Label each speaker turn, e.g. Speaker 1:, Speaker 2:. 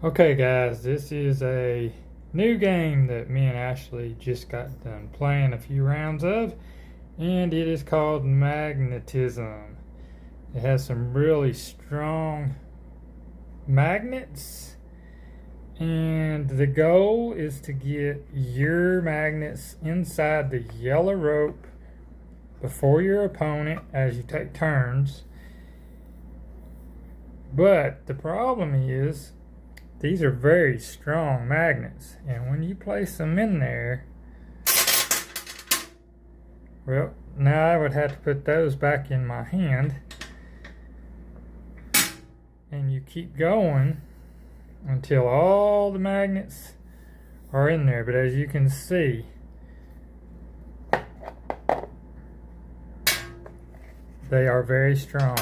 Speaker 1: Okay guys, this is a new game that me and Ashley just got done playing a few rounds of, and it is called Magnetism. It has some really strong magnets, and the goal is to get your magnets inside the yellow rope before your opponent as you take turns. But the problem is, these are very strong magnets, and when you place them in there, well, now I would have to put those back in my hand, and you keep going until all the magnets are in there. But as you can see, they are very strong.